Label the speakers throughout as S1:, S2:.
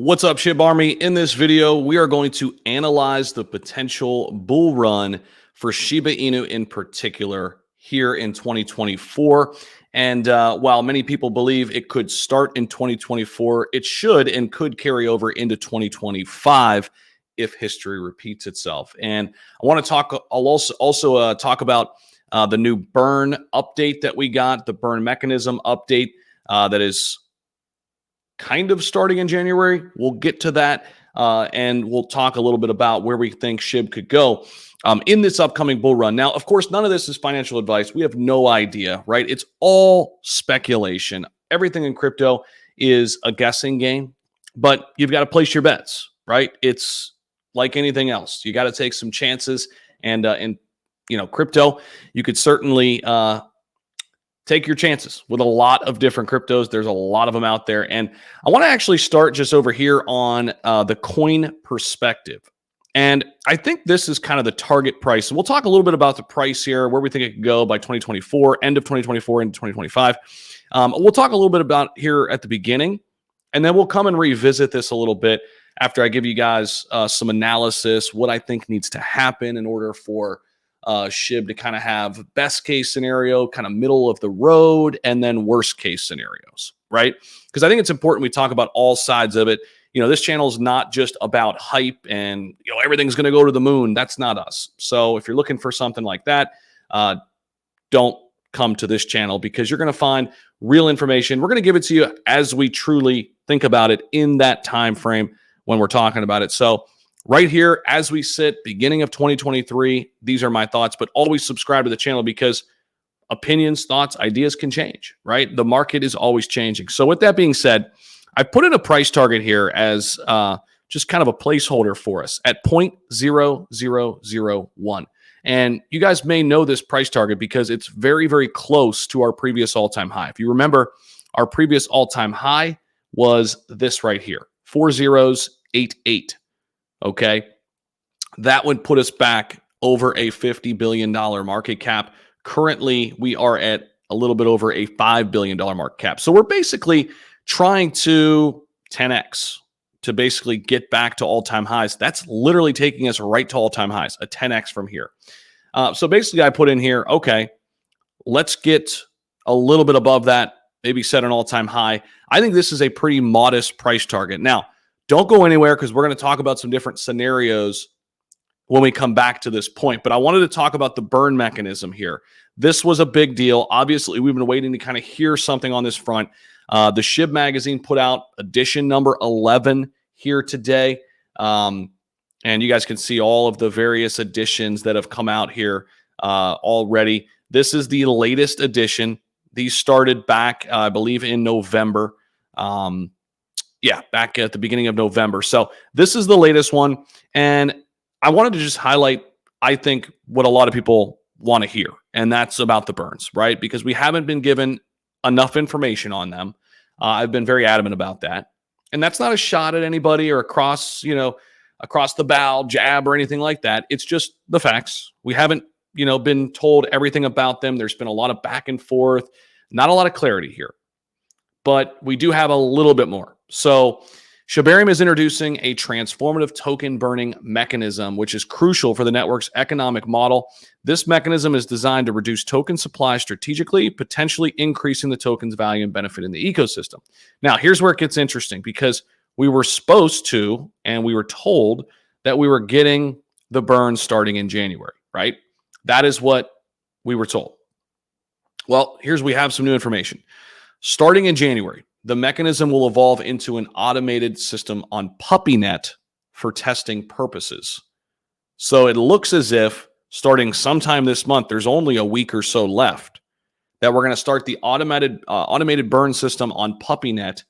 S1: What's up, SHIB Army? In this video, we are going to analyze the potential bull run for Shiba Inu in particular here in 2024. And while many people believe it could start in 2024, it should and could carry over into 2025 if history repeats itself. And I want to talk, I'll also talk about the new burn update that we got, the burn mechanism update that is kind of starting in January. We'll get to that, and we'll talk a little bit about where we think SHIB could go in this upcoming bull run. Now, of course, none of this is financial advice. We have no idea, right? It's all speculation. Everything in crypto is a guessing game, but you've got to place your bets, right? It's like anything else. You got to take some chances, and in crypto, you could certainly take your chances with a lot of different cryptos. There's a lot of them out there. And I want to actually start just over here on the coin perspective. And I think this is kind of the target price. And we'll talk a little bit about the price here, where we think it could go by 2024, end of 2024 into 2025. We'll talk a little bit about here at the beginning, and then we'll come and revisit this a little bit after I give you guys some analysis, what I think needs to happen in order for SHIB to kind of have best case scenario, kind of middle of the road, and then worst case scenarios, right? Because I think it's important we talk about all sides of it. This channel is not just about hype and everything's going to go to the moon. That's not us. So if you're looking for something like that, don't come to this channel, because you're going to find real information. We're going to give it to you as we truly think about it in that time frame when we're talking about it. So right here, as we sit, beginning of 2023, these are my thoughts, but always subscribe to the channel, because opinions, thoughts, ideas can change, right? The market is always changing. So with that being said, I put in a price target here as just kind of a placeholder for us at 0.0001. And you guys may know this price target because it's very, very close to our previous all-time high. If you remember, our previous all-time high was this right here, 4088. Okay, that would put us back over a $50 billion market cap. Currently, we are at a little bit over a $5 billion market cap. So we're basically trying to 10x to basically get back to all-time highs. That's literally taking us right to all-time highs, a 10x from here. So basically, I put in here, okay, let's get a little bit above that, maybe set an all-time high. I think this is a pretty modest price target. Now, don't go anywhere, because we're going to talk about some different scenarios when we come back to this point. But I wanted to talk about the burn mechanism here. This was a big deal. Obviously, we've been waiting to kind of hear something on this front. The SHIB magazine put out edition number 11 here today. And you guys can see all of the various editions that have come out here already. This is the latest edition. These started back, I believe, in November. Yeah, back at the beginning of November. So this is the latest one. And I wanted to just highlight, I think, what a lot of people want to hear. And that's about the burns, right? Because we haven't been given enough information on them. I've been very adamant about that. And that's not a shot at anybody or across the bow, jab, or anything like that. It's just the facts. We haven't, been told everything about them. There's been a lot of back and forth, not a lot of clarity here. But we do have a little bit more. So Shibarium is introducing a transformative token burning mechanism, which is crucial for the network's economic model. This mechanism is designed to reduce token supply strategically, potentially increasing the token's value and benefit in the ecosystem. Now, here's where it gets interesting, because we were supposed to, and we were told that we were getting the burn starting in January, right? That is what we were told. Well, we have some new information. Starting in January, the mechanism will evolve into an automated system on PuppyNet for testing purposes. So it looks as if starting sometime this month, there's only a week or so left, that we're going to start the automated burn system on PuppyNet.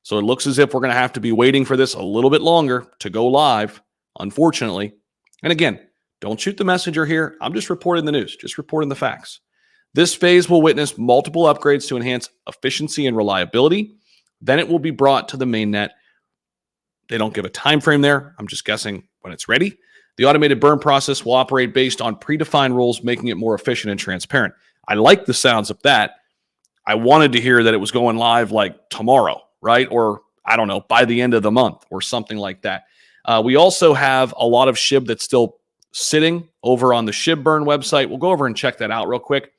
S1: So it looks as if we're going to have to be waiting for this a little bit longer to go live, unfortunately. And again, don't shoot the messenger here. I'm just reporting the news, just reporting the facts. This phase will witness multiple upgrades to enhance efficiency and reliability. Then it will be brought to the mainnet. They don't give a time frame there. I'm just guessing when it's ready. The automated burn process will operate based on predefined rules, making it more efficient and transparent. I like the sounds of that. I wanted to hear that it was going live like tomorrow, right? Or I don't know, by the end of the month or something like that. We also have a lot of SHIB that's still sitting over on the SHIB Burn website. We'll go over and check that out real quick.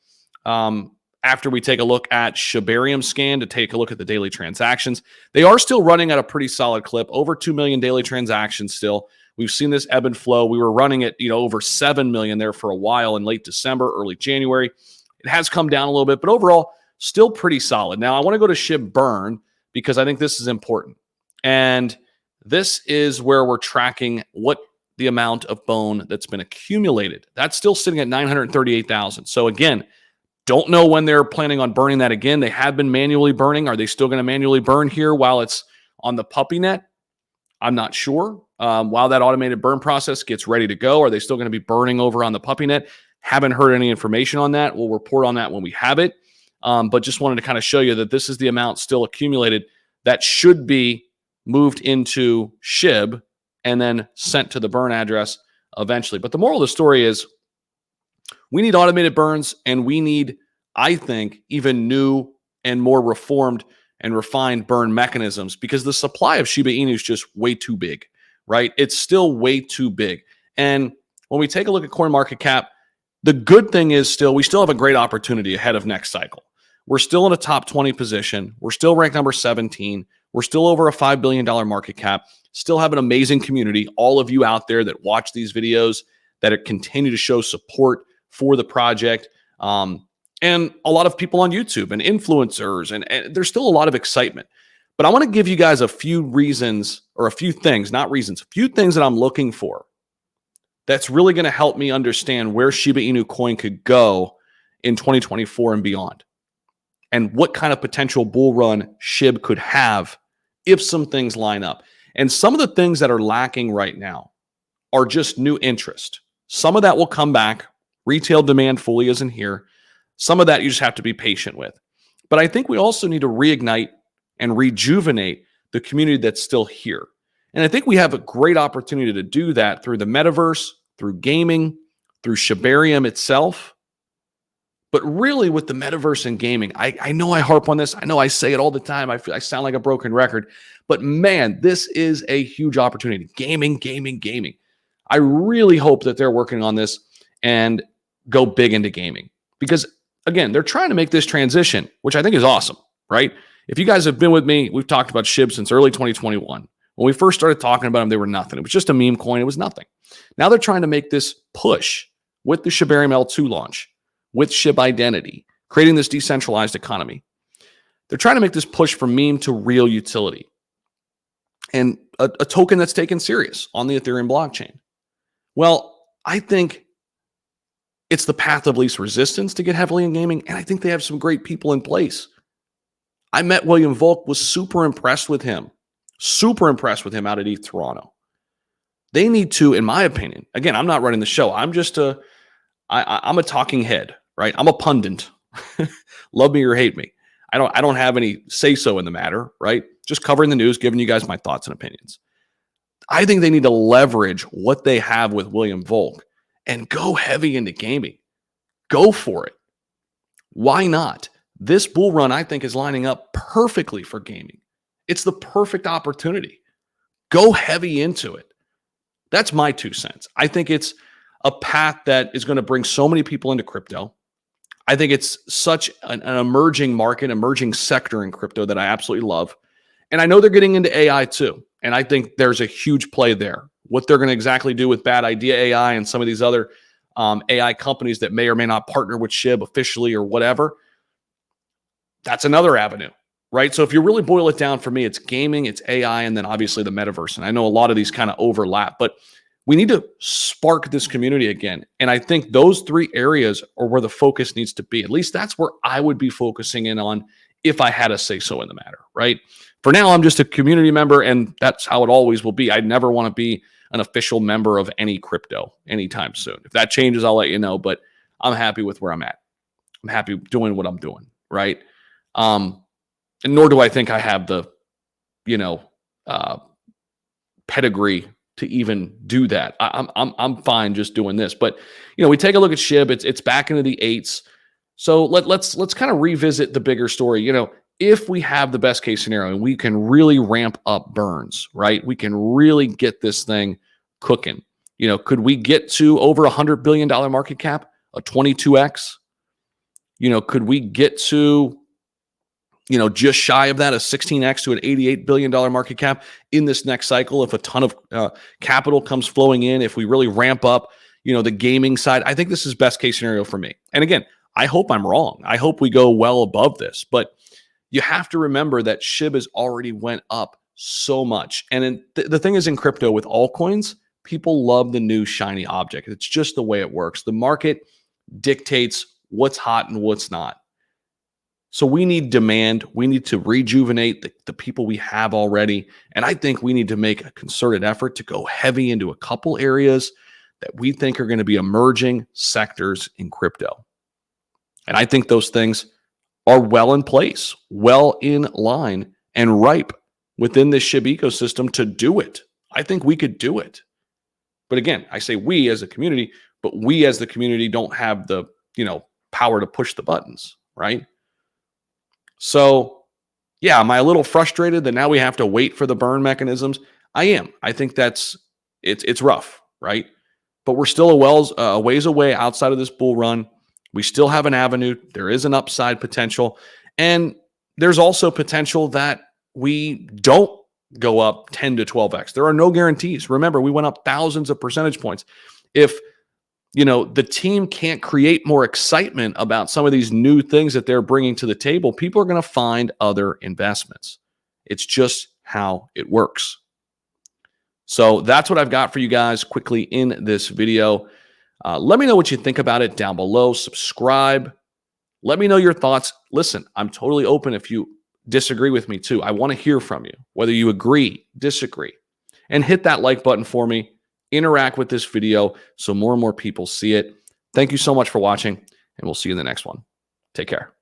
S1: After we take a look at Shibarium scan to take a look at the daily transactions, they are still running at a pretty solid clip, over 2 million daily transactions still. We've seen this ebb and flow. We were running at, over 7 million there for a while in late December, early January. It has come down a little bit, but overall, still pretty solid. Now, I want to go to SHIB Burn because I think this is important. And this is where we're tracking what the amount of bone that's been accumulated. That's still sitting at 938,000. So again, don't know when they're planning on burning that again. They have been manually burning. Are they still going to manually burn here while it's on the puppy net? I'm not sure. While that automated burn process gets ready to go, are they still going to be burning over on the puppy net? Haven't heard any information on that. We'll report on that when we have it. But just wanted to kind of show you that this is the amount still accumulated that should be moved into SHIB and then sent to the burn address eventually. But the moral of the story is we need automated burns, and we need, I think, even new and more reformed and refined burn mechanisms, because the supply of SHIBA INU is just way too big, right? It's still way too big. And when we take a look at CoinMarketCap, the good thing is we still have a great opportunity ahead of next cycle. We're still in a top 20 position. We're still ranked number 17. We're still over a $5 billion market cap. Still have an amazing community. All of you out there that watch these videos, that continue to show support for the project. And a lot of people on YouTube and influencers, and there's still a lot of excitement. But I want to give you guys a few reasons, or a few things, not reasons, a few things that I'm looking for that's really going to help me understand where SHIBA INU coin could go in 2024 and beyond, and what kind of potential bull run SHIB could have if some things line up. And some of the things that are lacking right now are just new interest. Some of that will come back. Retail demand fully isn't here. Some of that you just have to be patient with. But I think we also need to reignite and rejuvenate the community that's still here. And I think we have a great opportunity to do that through the metaverse, through gaming, through Shibarium itself. But really with the metaverse and gaming, I know I harp on this. I know I say it all the time. I feel I sound like a broken record. But man, this is a huge opportunity. Gaming, gaming, gaming. I really hope that they're working on this and go big into gaming. Because again, they're trying to make this transition, which I think is awesome, right? If you guys have been with me, we've talked about SHIB since early 2021. When we first started talking about them, they were nothing. It was just a meme coin. It was nothing. Now they're trying to make this push with the Shibarium L2 launch, with SHIB Identity, creating this decentralized economy. They're trying to make this push from meme to real utility, and a token that's taken serious on the Ethereum blockchain. Well, I think it's the path of least resistance to get heavily in gaming, and I think they have some great people in place. I met William Volk, was super impressed with him out at ETH Toronto. They need to, in my opinion, again, I'm not running the show. I'm just I'm a talking head, right? I'm a pundit. Love me or hate me. I don't have any say-so in the matter, right? Just covering the news, giving you guys my thoughts and opinions. I think they need to leverage what they have with William Volk and go heavy into gaming. Go for it. Why not? This bull run, I think, is lining up perfectly for gaming. It's the perfect opportunity. Go heavy into it. That's my 2 cents. I think it's a path that is going to bring so many people into crypto. I think it's such an emerging market, emerging sector in crypto that I absolutely love. And I know they're getting into AI too. And I think there's a huge play there. What they're going to exactly do with Bad Idea AI and some of these other AI companies that may or may not partner with SHIB officially or whatever, that's another avenue, right? So if you really boil it down, for me, it's gaming, it's AI, and then obviously the metaverse. And I know a lot of these kind of overlap, but we need to spark this community again. And I think those 3 areas are where the focus needs to be. At least that's where I would be focusing in on if I had a say-so in the matter, right? For now, I'm just a community member, and that's how it always will be. I'd never want to be an official member of any crypto anytime soon. If that changes, I'll let you know, but I'm happy with where I'm at. I'm happy doing what I'm doing, right? And nor do I think I have the, pedigree to even do that. I'm fine just doing this. But we take a look at SHIB. It's back into the 8s. So let's kind of revisit the bigger story. if we have the best case scenario and we can really ramp up burns, right? We can really get this thing cooking. Could we get to over $100 billion market cap, a 22x? Could we get to, just shy of that, a 16x to an $88 billion market cap in this next cycle if a ton of capital comes flowing in, if we really ramp up, the gaming side? I think this is best case scenario for me. And again, I hope I'm wrong. I hope we go well above this. But you have to remember that SHIB has already went up so much. And the thing is, in crypto with altcoins, people love the new shiny object. It's just the way it works. The market dictates what's hot and what's not. So we need demand. We need to rejuvenate the people we have already. And I think we need to make a concerted effort to go heavy into a couple areas that we think are going to be emerging sectors in crypto. And I think those things are well in place, well in line, and ripe within the SHIB ecosystem to do it. I think we could do it. But again, I say we as a community, but we as the community don't have the, power to push the buttons, right? So, yeah, am I a little frustrated that now we have to wait for the burn mechanisms? I am. I think it's rough, right? But we're still a ways away outside of this bull run. We still have an avenue. There is an upside potential. And there's also potential that we don't go up 10 to 12x. There are no guarantees. Remember, we went up thousands of percentage points. If the team can't create more excitement about some of these new things that they're bringing to the table, people are going to find other investments. It's just how it works. So that's what I've got for you guys quickly in this video. Let me know what you think about it down below. Subscribe. Let me know your thoughts. Listen, I'm totally open if you disagree with me too. I want to hear from you, whether you agree, disagree, and hit that like button for me. Interact with this video so more and more people see it. Thank you so much for watching, and we'll see you in the next one. Take care.